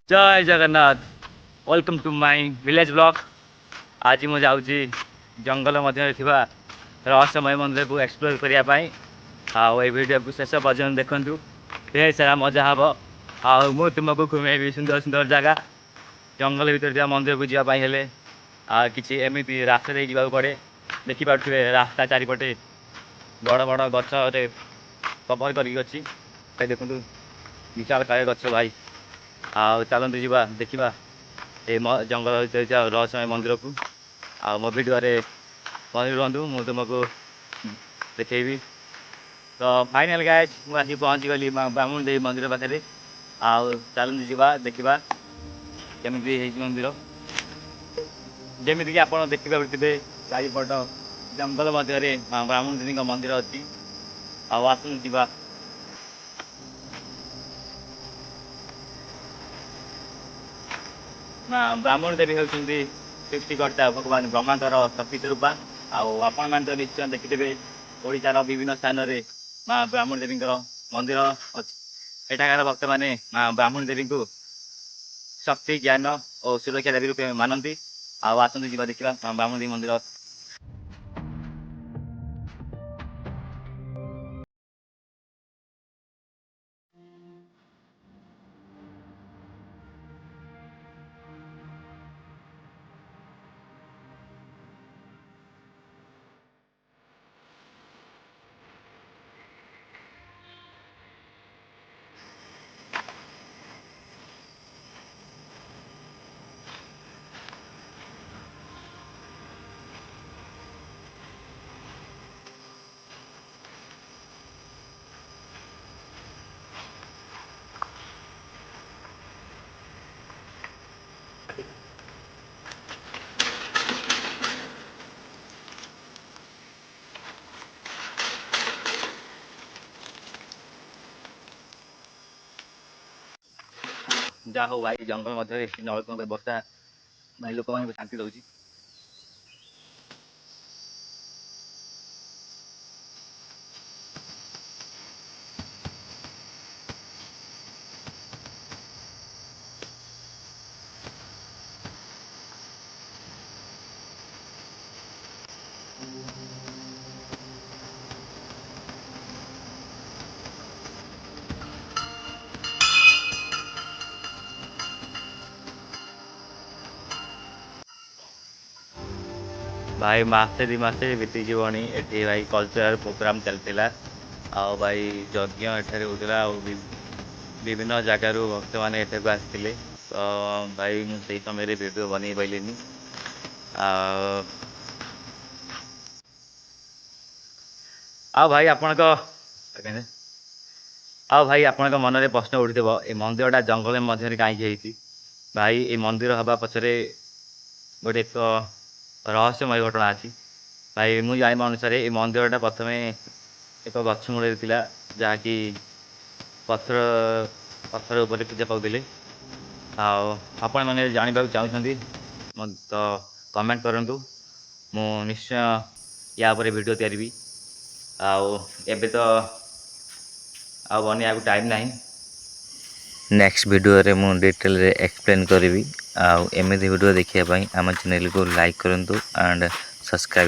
जय Jagannath. Welcome to my village blog. आज मुझे जाऊँगी जंगल मध्य रहस्यमय मंदिर को एक्सप्लोर करने। आई वीडियो को शेष पर्यटन देखूँ, ढेर सारा मजा हम। आ तुमको घुमेबी सुंदर सुंदर जगह जंगल भर मंदिर को जावाई कि एमती रास्ता जावाक पड़े। देखिपे रास्ता चारिपटे बड़ बड़ गच कवर कर देखूँ विशाल काय गच भाई। चलते जा देखा ये जंगल रहस्यमय मंदिर को। मो वीडियो बनी रुहतु मुझे तुमको देखेबी। तो फाइनाल गाइस मुझे पहुँची गली ब्राह्मण देवी मंदिर पाखे। चलते जा देखा केमी मंदिर जमीक आप देखिपे चारिपट जंगल मध्य ब्राह्मण देवी मंदिर अच्छी। आसुन जा ब्राह्मण देवी होती सृष्टिकर्ता भगवान ब्रह्मांडर शक्ति स्वरूपा। आपण मैंने निश्चय देखिथे ओडार विभिन्न स्थान में माँ ब्राह्मण देवी मंदिर अच्छी। एठाकार भक्त मैंने माँ ब्राह्मण देवी को शक्ति ज्ञान और सुरक्षा देवी रूपे मानती। आसतु जा देखा ब्राह्मण देवी मंदिर। जा हो भाई जंगल मध्य नलक व्यवस्था भाई लोक मैंने शांति दूसरी। भाई मसे दी मसे बीती जीवनी एटी भाई कल्चरल प्रोग्राम चलता। भाई यज्ञ एठार होता। विभिन्न जगार भक्त मैंने एठाक आसते। तो भाई मुझे समय वीडियो बन पारे। भाई आपण भाई आपण मन में प्रश्न उठिव ये मंदिरटा जंगल मध्य कहीं भाई ये मंदिर हवा पचर गोटे एक रहस्यमय घटना अच्छी। भाई मुझे जाना अनुसार ये मंदिरटा प्रथम एक गछ मूल जहाँकि पथर पथर उपर पूजा पाते। आपण मैंने जानवा चाहते तो कमेंट करूँ मु निश्चय या वीडियो तैयारी। एबे तो बनया टाइम ना। नेक्स्ट वीडियो रे मु डिटेल रे एक्सप्लेन करी। एमती वीडियो देखिए आम चैनल को लाइक करूँ एंड सब्सक्राइब।